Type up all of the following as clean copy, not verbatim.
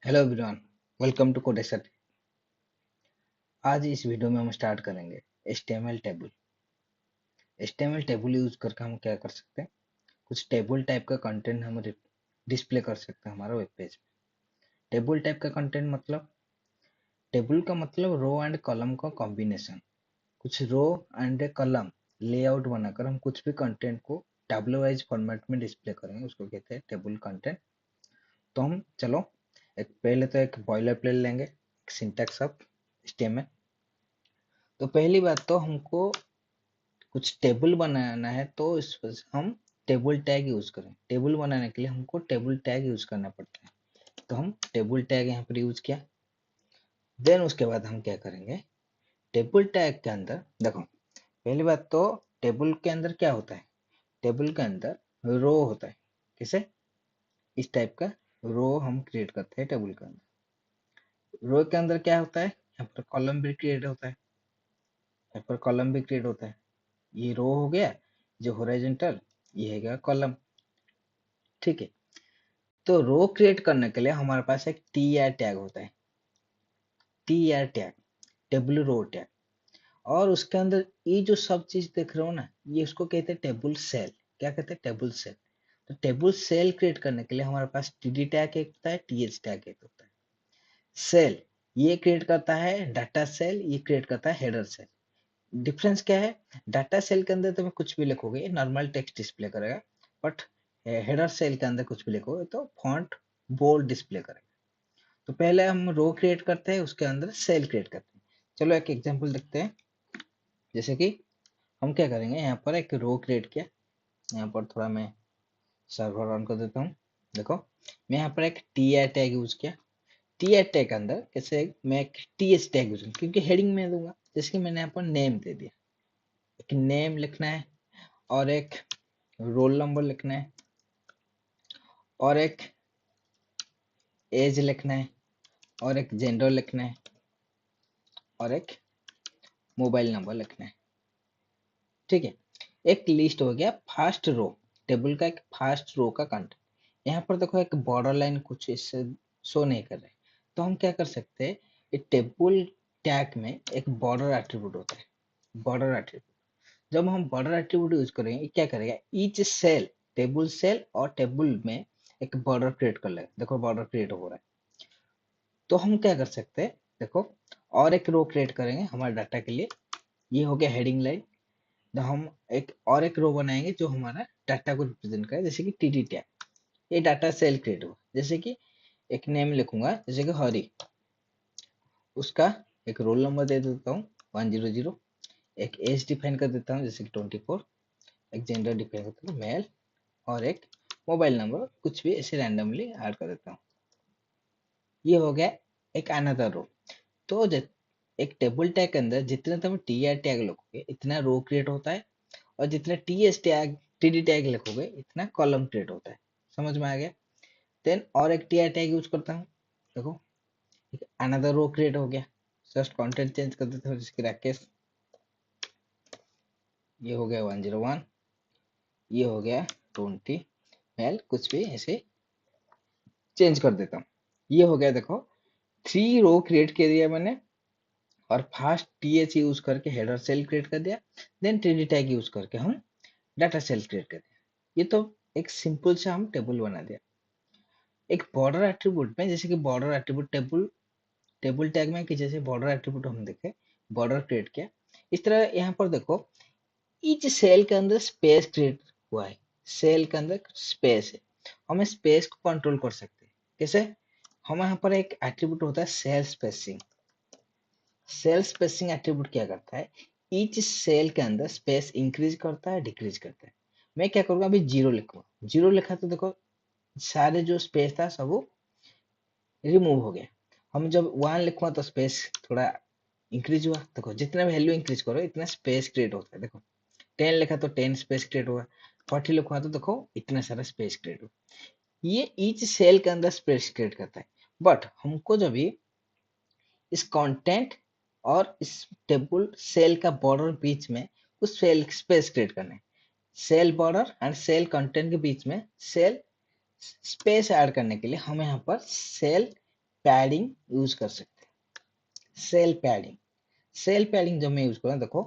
Hello everyone, welcome to Codesir. आज इस वीडियो में हम स्टार्ट करेंगे HTML table. HTML table use करके हम क्या कर सकते हैं, कुछ टेबल टाइप का कंटेंट हम डिस्प्ले कर सकते हैं हमारा वेब पेज में। टेबल टाइप का कंटेंट मतलब, टेबल का मतलब रो एंड कॉलम का कॉम्बिनेशन। कुछ रो एंड कॉलम लेआउट बनाकर हम कुछ भी कंटेंट को टैब्लो वाइज फॉर्मेट में डिस्प्ले करेंगे, उसको कहते हैं टेबल कंटेंट। तो हम चलो पहले तो एक बॉयलर प्लेट लेंगे, सिंटैक्स ऑफ HTML। तो पहली बात तो हमको कुछ टेबल बनाना है, तो इस पर हम टेबल टैग यूज करें। टेबल बनाने के लिए हमको टेबल टैग यूज करना पड़ता है, तो हम टेबल टैग यहाँ पर यूज किया। देन उसके बाद हम क्या करेंगे, टेबल टैग के अंदर देखो, पहली बात तो टेबल के अंदर क्या होता है, टेबल के अंदर रो होता है। कैसे, इस टाइप का रो हम क्रिएट करते हैं टेबल के अंदर। रो के अंदर क्या होता है, यहाँ पर कॉलम भी क्रिएट होता है, यहाँ पर कॉलम भी क्रिएट होता है। ये रो हो गया जो हॉरिजॉन्टल, ये है गया कॉलम। ठीक है, तो रो क्रिएट करने के लिए हमारे पास एक टीआर टैग होता है, TR tag, table row tag. और उसके अंदर ये जो सब चीज देख रहे हो ना, ये उसको कहते हैं टेबल सेल। क्या कहते हैं, टेबल सेल। तो टेबल सेल क्रिएट करने के लिए हमारे पास टीडी टैग एक होता है, टीएच टैग एक होता है। सेल ये क्रिएट करता है डाटा सेल, ये क्रिएट करता है हेडर सेल। डिफरेंस क्या है, डाटा सेल के अंदर तुम्हें कुछ भी लिखोगे नॉर्मल टेक्स्ट डिस्प्ले करेगा, बट हेडर सेल के अंदर कुछ भी लिखोगे तो फॉन्ट बोल्ड डिस्प्ले करेगा। तो पहले हम रो क्रिएट करते हैं, उसके अंदर सेल क्रिएट करते हैं। चलो एक एग्जांपल देखते हैं। जैसे कि हम क्या करेंगे, यहाँ पर एक रो क्रिएट किया, यहाँ पर थोड़ा मैं सर्वर ऑन कर देता हूँ। देखो, मैं यहाँ पर एक टी आई टैग यूज किया। टी आई टैग के अंदर कैसे मैं एक टी एच टैग यूज करूँ, क्योंकि हेडिंग में दूंगा। जैसे कि मैंने यहाँ पर नेम दे दिया, एक नेम लिखना है, और एक रोल नंबर लिखना है, और एक एज लिखना है, और एक जेंडर लिखना है, और एक मोबाइल नंबर लिखना है। ठीक है, एक लिस्ट हो गया फर्स्ट रो, टेबल का एक फर्स्ट रो का कंटेंट। यहाँ पर देखो एक बॉर्डर लाइन कुछ इससे शो नहीं कर रहे, तो हम क्या कर सकते हैं, एक टेबल टैग में एक बॉर्डर एट्रीब्यूट होता है। बॉर्डर एट्रीब्यूट, जब हम बॉर्डर एट्रीब्यूट यूज करेंगे, ये क्या करेगा, ईच सेल, टेबल सेल और टेबल में एक बॉर्डर क्रिएट कर लेगा। देखो बॉर्डर क्रिएट हो रहा है। तो हम क्या कर सकते हैं, देखो और एक रो क्रिएट करेंगे हमारे डाटा के लिए। ये हो गया हेडिंग लाइन। तो हम एक और एक रो बनाएंगे जो हमारा डाटा को रिप्रेजेंट करे, जैसे कि टीटी टैग। ये डाटा सेल क्रिएट हुआ, जैसे कि एक नेम लिखूंगा जैसे कि हरी, उसका एक रोल नंबर दे देता हूँ 100, एक एज डिफाइन कर देता हूँ जैसे कि 24, एक जेंडर डिफाइन करता हूँ मेल, और एक मोबाइल नंबर कुछ भी ऐसे रैंडमली ऐड कर देता हूँ। ये हो गया एक अनदर रो। तो एक टेबल टैग के अंदर जितने तुम टी आर टैग लिखोगे इतना रो क्रिएट होता है, और जितना T S tag T D tag लिखोगे इतना कॉलम क्रिएट होता है। समझ में आ गया। देन और एक टी आर टैग यूज करता हूँ। देखो अनदर रो क्रिएट हो गया, जस्ट कंटेंट चेंज कर देता हूँ जिसकी राकेश, ये हो गया 101, ये हो गया 20 मेल, कुछ भी ऐसे चेंज कर देता हूँ। ये हो गया, देखो 3 रो क्रिएट कर दिया मैंने, और फास्ट टी एच यूज करके हेडर सेल क्रिएट कर दिया। देन टी टैग यूज करके हम डाटा सेल क्रिएट कर दिया। ये तो एक सिंपल सा हम टेबल बना दिया। एक बॉर्डर एट्रीब्यूट में, जैसे कि border attribute table table tag में कि जैसे बॉर्डर एट्रीब्यूट हम देखे, बॉर्डर क्रिएट किया, इस तरह यहाँ पर देखो ईच सेल के अंदर स्पेस क्रिएट हुआ है। सेल के अंदर स्पेस है, हम स्पेस को कंट्रोल कर सकते हैं। कैसे, हम यहाँ पर एक एट्रीब्यूट होता है cell spacing. Cell spacing attribute क्या करता है, ईच सेल के अंदर स्पेस इंक्रीज करता है डिक्रीज करता है। मैं क्या करूंगा, अभी 0 लिखूंगा। 0 लिखा तो देखो सारे जो स्पेस था सब वो रिमूव हो गया। हम जब 1 लिखूंगा तो स्पेस थोड़ा इंक्रीज हुआ। देखो जितना वैल्यू इंक्रीज करो इतना स्पेस क्रिएट होता है। देखो 10 लिखा तो 10 स्पेस क्रिएट हुआ, 40 लिखूंगा तो देखो इतना सारा स्पेस क्रिएट हुआ। ये ईच सेल के अंदर स्पेस क्रिएट करता है। बट हमको जब भी इस कंटेंट और इस टेबल सेल का बॉर्डर बीच में कुछ सेल स्पेस क्रिएट करना है, cell border and cell content के बीच में सेल स्पेस ऐड करने के लिए हम यहाँ पर सेल पैडिंग यूज कर सकते हैं। सेल पैडिंग जब मैं यूज करूँ, देखो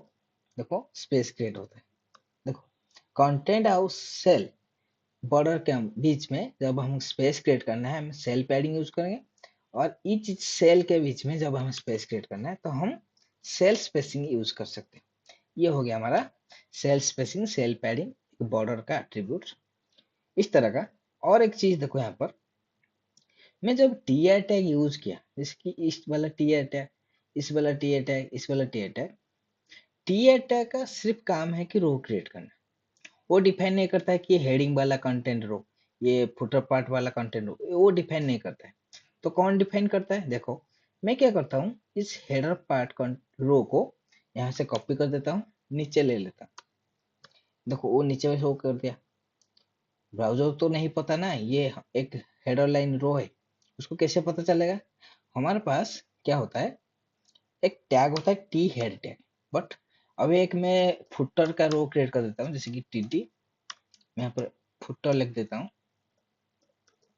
देखो स्पेस क्रिएट होता है। देखो कंटेंट और सेल बॉर्डर के बीच में जब हम स्पेस क्रिएट करना है, हम सेल पैडिंग यूज करेंगे। और ईच सेल के बीच में जब हमें स्पेस क्रिएट करना है तो हम सेल स्पेसिंग यूज कर सकते हैं। ये हो गया हमारा cell spacing, cell padding, border का एट्रीब्यूट इस तरह का। और एक चीज देखो यहाँ पर, मैं जब टीआर टैग यूज किया, जैसे कि इस वाला टीआर टैग, इस वाला टीआर टैग, इस वाला टीआर टैग, टीआर टैग का सिर्फ काम है कि रो क्रिएट करना। वो डिफाइन नहीं करता है कि हेडिंग वाला कंटेंट रो, ये फुटर पार्ट वाला कंटेंट रो, वो डिफाइन नहीं करता है। तो कौन डिफाइन करता है? देखो मैं क्या करता हूँ, इस हेडर पार्ट रो को यहाँ से कॉपी कर देता हूँ, नीचे ले लेता हूँ। देखो वो नीचे में शो कर दिया। ब्राउजर तो नहीं पता ना ये एक हेडर लाइन रो है, उसको कैसे पता चलेगा? हमारे पास क्या होता है, एक टैग होता है टी हेड टैग। बट अभी एक मैं फुटर का रो क्रिएट कर देता हूँ, जैसे कि टी टी, मैं यहाँ पर फुटर लिख देता हूँ,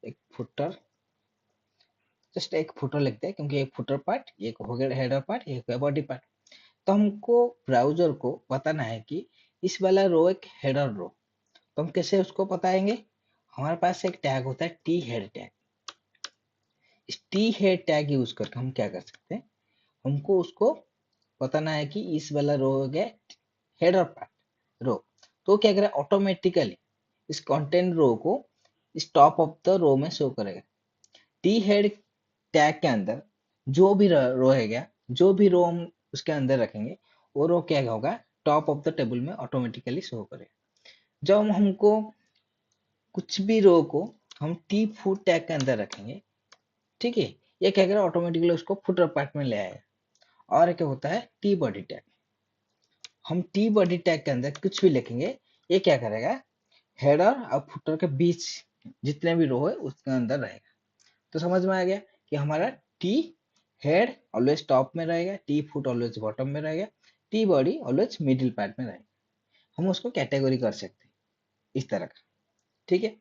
एक फुटर, जस्ट एक फुटर लिखते हैं, क्योंकि एक फुटर पार्ट, एक हो गया हेडर पार्ट, एक हो गया बॉडी पार्ट। तो हमको ब्राउजर को बताना है कि इस वाला रो एक हेडर रो, तो हम कैसे उसको बताएंगे? हमारे पास एक टैग होता है टी हेड टैग। इस टी हेड टैग यूज करके हम क्या कर सकते हैं, हमको उसको बताना है कि इस वाला रो हो गया हेडर पार्ट रो। तो क्या करेगा, ऑटोमेटिकली इस कंटेंट रो को इस टॉप ऑफ द रो में शो करेगा। टी हेड टैग के अंदर जो भी रो है गया, जो भी रो हम उसके अंदर रखेंगे, वो रो क्या होगा, टॉप ऑफ द टेबल में ऑटोमेटिकली शो करेगा। जब हम हमको कुछ भी रो को हम टी फुट टैग के अंदर रखेंगे, ठीक है, ये क्या करेगा, ऑटोमेटिकली उसको फुटर पार्ट में ले आएगा। और क्या होता है टी बॉडी टैग, हम टी बॉडी टैग के अंदर कुछ भी लिखेंगे, ये क्या करेगा, हेडर और फुटर के बीच जितने भी रो है उसके अंदर रहेगा। तो समझ में आ गया कि हमारा टी हेड ऑलवेज टॉप में रहेगा, टी फुट ऑलवेज बॉटम में रहेगा, T body always middle part में रहेगा। हम उसको कैटेगरी कर सकते हैं इस तरह का, ठीक है।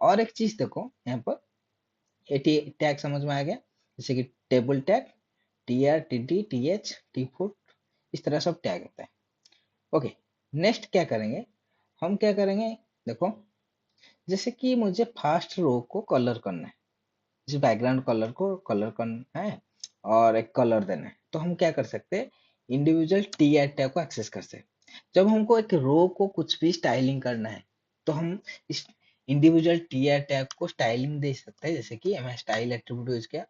और एक चीज देखो यहाँ पर, ये टी टैग समझ में आ गया, जैसे कि table tag, T R, T T, T H, T foot, इस तरह सब टैग होता है। ओके, नेक्स्ट क्या करेंगे, हम क्या करेंगे, देखो जैसे कि मुझे फर्स्ट रो को कलर करना है, जैसे बैकग्राउंड कलर को कलर करना है और एक कलर देना है, तो हम क्या कर सकते हैं, इंडिविजुअल टी आर टैग को एक्सेस कर सकते हैं। जब हमको एक रो को कुछ भी स्टाइलिंग करना है, तो हम इस इंडिविजुअल टी आर टैग को स्टाइलिंग दे सकते हैं। जैसे कि मैं स्टाइल एट्रीब्यूट यूज किया,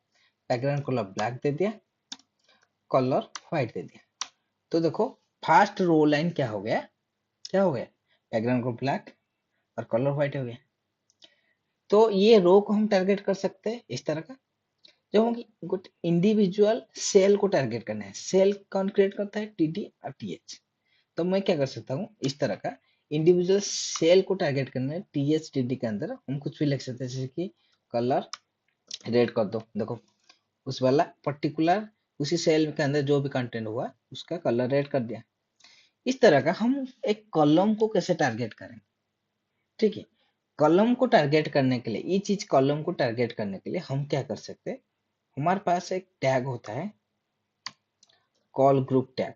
बैकग्राउंड कलर ब्लैक दे दिया, कलर व्हाइट दे दिया। तो देखो फर्स्ट रो लाइन क्या हो गया, क्या हो गया, बैकग्राउंड को ब्लैक और कलर व्हाइट हो गया। तो ये रो को हम टारगेट कर सकते हैं इस तरह का। जब हम इंडिविजुअल सेल को टारगेट करना है, सेल कौन क्रिएट करता है, टीटी और टीएच। तो मैं क्या कर सकता हूँ, इस तरह का इंडिविजुअल सेल को टारगेट करना है, टीएच टीटी के अंदर हम कुछ भी लिख सकते हैं, जैसे कि कलर रेड कर दो। देखो उस वाला पर्टिकुलर उसी सेल के अंदर जो भी कंटेंट हुआ उसका कलर रेड कर दिया। इस तरह का हम एक कॉलम को कैसे टारगेट करें, ठीक है। कॉलम को टारगेट करने के लिए, ये चीज कॉलम को टारगेट करने के लिए हम क्या कर सकते हैं, हमारे पास एक टैग होता है call group tag.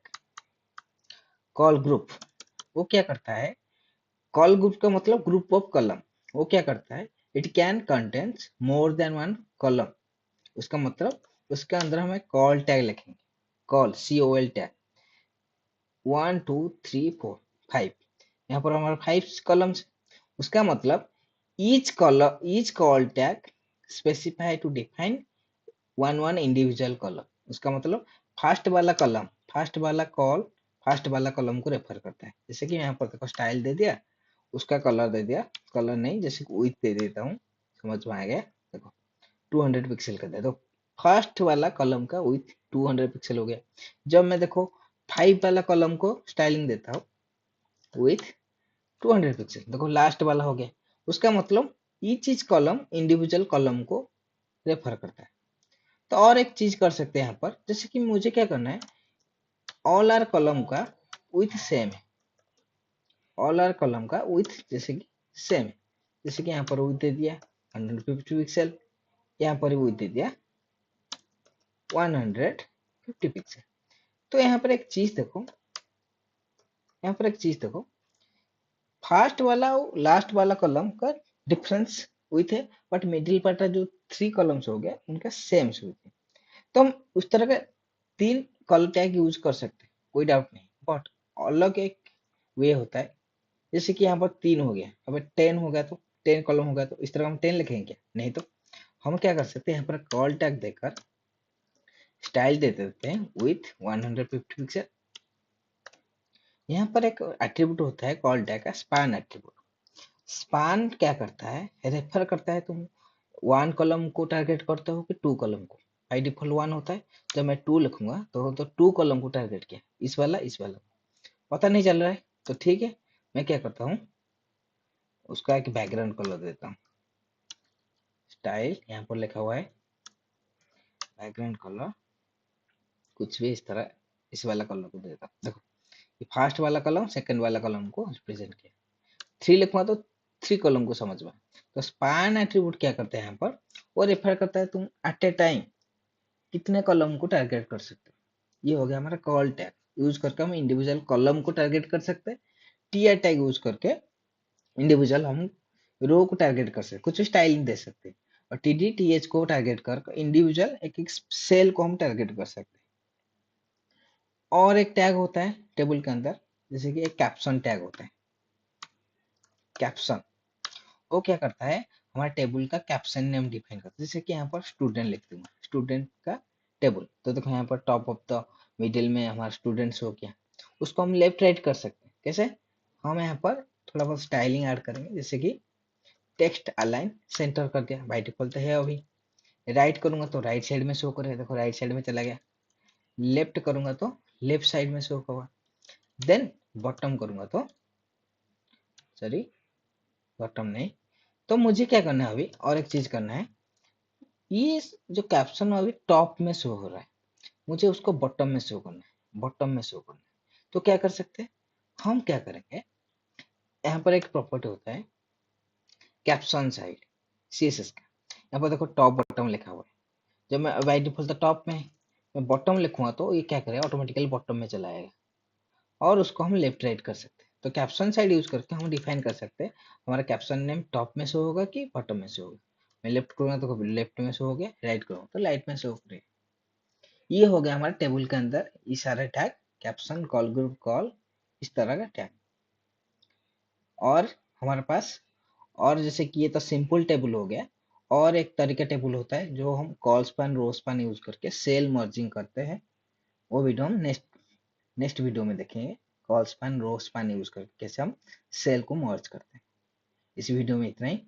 Call group वो क्या करता है, कॉल ग्रुप का मतलब ग्रुप ऑफ कॉलम। वो क्या करता है, it can contains more than one column. उसका मतलब उसके अंदर हमें कॉल टैग लिखेंगे, कॉल COL टैग 1 2 3 4 5, यहाँ पर हमारे 5 कॉलम्स। उसका मतलब each col tag specify to define one individual column. उसका मतलब फर्स्ट वाला कॉलम, फर्स्ट वाला कॉल फर्स्ट वाला कॉलम को रेफर करता है। जैसे कि यहाँ पर देखो स्टाइल दे दिया, उसका कलर दे दिया, कलर नहीं जैसे विथ दे देता हूँ, समझ में आ गया। देखो 200 पिक्सल कर दिया, तो फर्स्ट वाला कॉलम का विथ 200 पिक्सल हो गया। जब मैं देखो 5 वाला कॉलम को स्टाइलिंग देता हूँ विथ 200 पिक्सल, देखो लास्ट वाला हो गया। उसका मतलब ईच कॉलम इंडिविजुअल कॉलम को रेफर करता है। तो और एक चीज कर सकते हैं यहाँ पर, जैसे कि मुझे क्या करना है, ऑल आर कॉलम का विथ सेम है, ऑल आर कॉलम का विथ जैसे कि सेम है। जैसे कि यहाँ पर विथ दे दिया 150 पिक्सल, यहाँ पर विथ दे दिया 150 पिक्सल। तो यहाँ पर एक चीज देखो, फर्स्ट वाला और लास्ट वाला कॉलम का डिफरेंस हुई थे, बट मिडिल पार्ट का जो 3 कॉलम्स हो गया उनका सेम हुई थे। तो हम उस तरह के 3 कॉलम टैग यूज कर सकते हैं, कोई डाउट नहीं, बट अलग एक वे होता है। जैसे कि यहाँ पर 3 हो गया, अब 10 हो गया तो 10 कॉलम हो गया, तो इस तरह हम 10 लिखेंगे क्या? नहीं। तो हम क्या कर सकते हैं, यहाँ पर कॉल टैग देकर स्टाइल दे देते हैं विथ 150 पिक्सल। यहाँ पर एक एट्रीब्यूट होता है कॉल टैग का, स्पैन एट्रीब्यूट। स्पान क्या करता है, रेफर करता है तुम 1 कॉलम को टारगेट करते हो कि 2 कॉलम को। बाई डिफॉल्ट 1 होता है, जब मैं 2 लिखूंगा तो 2 कॉलम को टारगेट किया, इस वाला पता नहीं चल रहा है। तो ठीक है, मैं क्या करता हूँ, उसका एक बैकग्राउंड कलर देता हूँ, स्टाइल यहाँ पर लिखा हुआ है बैकग्राउंड कलर, कुछ भी इस तरह इस वाला कलर को देता हूँ। देखो, ये फर्स्ट वाला कलम सेकंड वाला कलम को रिप्रेजेंट किया। 3 लिखूंगा तो 3 कॉलम को समझ में। तो स्पान एट्रीब्यूट क्या करते हैं यहाँ पर, वो रेफर करता है तुम एट ए टाइम कितने कॉलम को टारगेट कर सकते हो। ये हो गया हमारा कॉल टैग। यूज करके हम इंडिविजुअल कॉलम को टारगेट कर सकते हैं। टीआर टैग यूज करके इंडिविजुअल हम रो को टारगेट कर सकते हैं, कुछ स्टाइलिंग दे सकते हैं। और टीडी टीएच को टारगेट कर इंडिविजुअल एक एक सेल को हम टारगेट कर सकते हैं। और एक टैग होता है टेबल के अंदर, जैसे कि एक कैप्शन टैग होता है। कैप्शन वो क्या करता है, हमारे टेबल का कैप्शन नेम डिफाइन करता है। जैसे कि यहाँ पर स्टूडेंट लिख दूंगा, स्टूडेंट का टेबल, तो देखो यहाँ पर टॉप ऑफ द मिडिल में हमारा स्टूडेंट्स हो गया। उसको हम लेफ्ट राइट कर सकते हैं। कैसे? हम यहाँ पर थोड़ा बहुत स्टाइलिंग ऐड करेंगे, जैसे कि टेक्स्ट अलाइन सेंटर कर दिया, बाई डिफॉल्ट है अभी। राइट करूंगा तो राइट साइड में शो करेगा, देखो राइट साइड में चला गया। लेफ्ट करूंगा तो लेफ्ट साइड में शो होगा। देन बॉटम करूंगा तो, सॉरी बॉटम नहीं, तो मुझे क्या करना है अभी, और एक चीज करना है। ये जो कैप्शन अभी टॉप में शो हो रहा है, मुझे उसको बॉटम में शो करना है, बॉटम में शो करना है। तो क्या कर सकते हैं, हम क्या करेंगे, यहाँ पर एक प्रॉपर्टी होता है कैप्शन साइड सीएसएस का। यहाँ पर देखो टॉप बॉटम लिखा हुआ है। जब मैं बाई डिफॉल्ट टॉप में मैं बॉटम लिखूंगा तो ये क्या करेगा, ऑटोमेटिकली बॉटम में चला आएगा। और उसको हम लेफ्ट राइट कर सकते हैं। तो कैप्शन साइड यूज करके हम डिफाइन कर सकते हैं हमारा कैप्शन नेम टॉप में शो होगा कि बॉटम में शो होगा। मैं लेफ्ट करूंगा तो लेफ्ट में शो हो गया, राइट करूंगा तो राइट में शो करेगा। ये हो गया हमारे टेबल के अंदर ये सारे tag, caption, call, group call, इस तरह का टैग। और हमारे पास, और जैसे कि ये तो सिंपल टेबल हो गया, और एक तरीका टेबल होता है जो हम col span row span use करके सेल मर्जिंग करते हैं। वो वीडियो हम नेक्स्ट वीडियो में देखेंगे, col span row span use करके कैसे हम सेल को मर्ज करते हैं। इस वीडियो में इतना ही।